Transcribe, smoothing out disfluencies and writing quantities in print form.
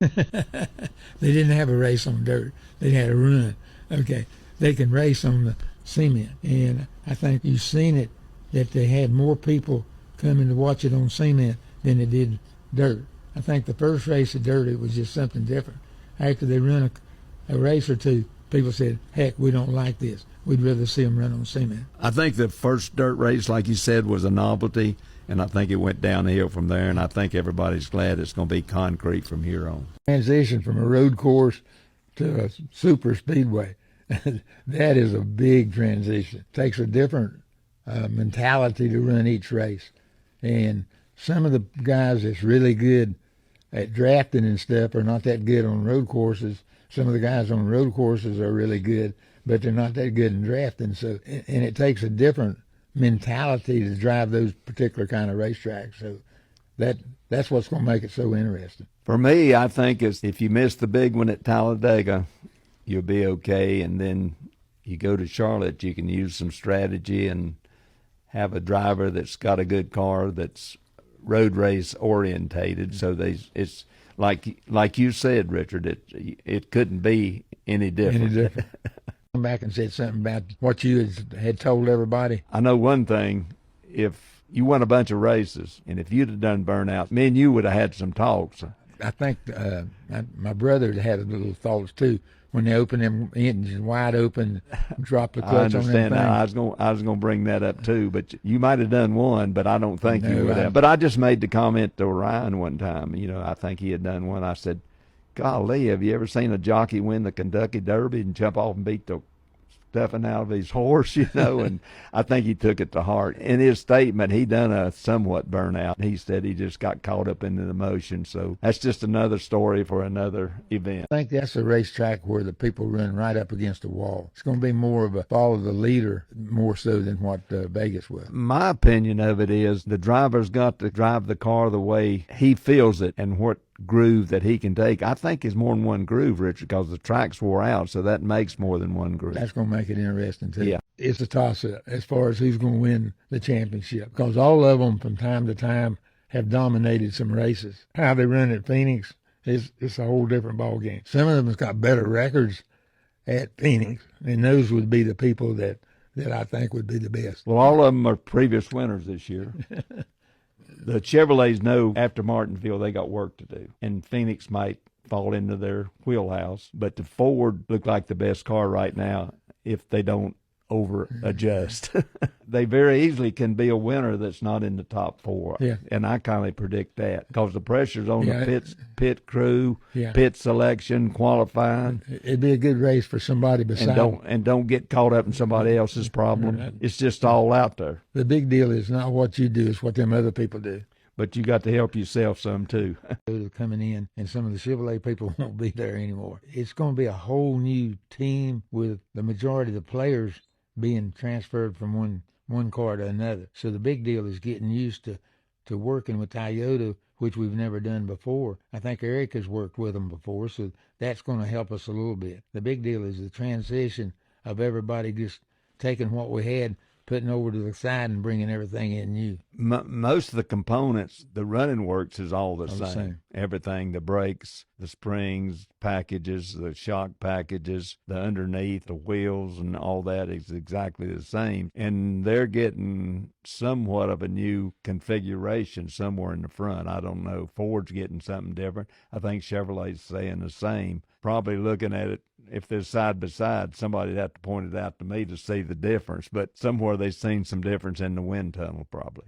They didn't have a race on dirt. They had a run. Okay, they can race on the cement, and I think you've seen it that they had more people coming to watch it on cement than they did dirt. I think the first race of dirt, it was just something different. After they run a race or two, people said, "Heck, we don't like this. We'd rather see them run on cement." I think the first dirt race, like you said, was a novelty, and I think it went downhill from there, and I think everybody's glad it's going to be concrete from here on. Transition from a road course to a super speedway, that is a big transition. It takes a different mentality to run each race. And some of the guys that's really good at drafting and stuff are not that good on road courses. Some of the guys on road courses are really good, but they're not that good in drafting. So, and it takes a different mentality to drive those particular kind of racetracks. So that's what's going to make it so interesting. For me, I think is if you miss the big one at Talladega, you'll be okay, and then you go to Charlotte, you can use some strategy and have a driver that's got a good car that's road race orientated. So it's like you said, Richard, it couldn't be any different. Come back and said something about what you had told everybody. I know one thing: if you won a bunch of races, and if you'd have done burnouts, me and you would have had some talks. I think my brother had a little thoughts too when they opened them engines wide open, dropped the clutch on them things. I understand now. I was gonna bring that up too, but you might have done one, but I don't think you would have. But I just made the comment to Ryan one time. You know, I think he had done one. I said, "Golly, have you ever seen a jockey win the Kentucky Derby and jump off and beat the stuffing out of his horse?" You know, and I think he took it to heart. In his statement, he done a somewhat burnout. He said he just got caught up in the emotion. So that's just another story for another event. I think that's a racetrack where the people run right up against the wall. It's going to be more of a follow the leader more so than what Vegas was. My opinion of it is the driver's got to drive the car the way he feels it and what groove that he can take. I think is more than one groove, Richard, because the track's wore out, so that makes more than one groove. That's going to make it interesting too. Yeah. It's a toss-up as far as who's going to win the championship, because all of them from time to time have dominated some races. How they run at Phoenix is a whole different ball game. Some of them have got better records at Phoenix, and those would be the people that I think would be the best. Well, all of them are previous winners this year. The Chevrolets know after Martinsville they got work to do, and Phoenix might fall into their wheelhouse. But the Ford look like the best car right now if they don't over adjust. They very easily can be a winner that's not in the top four. Yeah. And I kind of predict that because the pressure's on the pit crew, pit selection, qualifying. It'd be a good race for somebody beside and don't get caught up in somebody else's problem. It's just all out there. The big deal is not what you do, it's what them other people do. But you got to help yourself some too. Coming in, and some of the Chevrolet people won't be there anymore. It's going to be a whole new team with the majority of the players being transferred from one car to another. So the big deal is getting used to working with Toyota, which we've never done before. I think Eric has worked with them before, so that's going to help us a little bit. The big deal is the transition of everybody just taking what we had, putting over to the side and bringing everything in new. Most of the components, the running works is all the same. Everything, the brakes, the springs, packages, the shock packages, the underneath, the wheels, and all that is exactly the same. And they're getting somewhat of a new configuration somewhere in the front. I don't know. Ford's getting something different. I think Chevrolet's saying the same. Probably looking at it, if they're side by side, somebody'd have to point it out to me to see the difference. But somewhere they've seen some difference in the wind tunnel probably.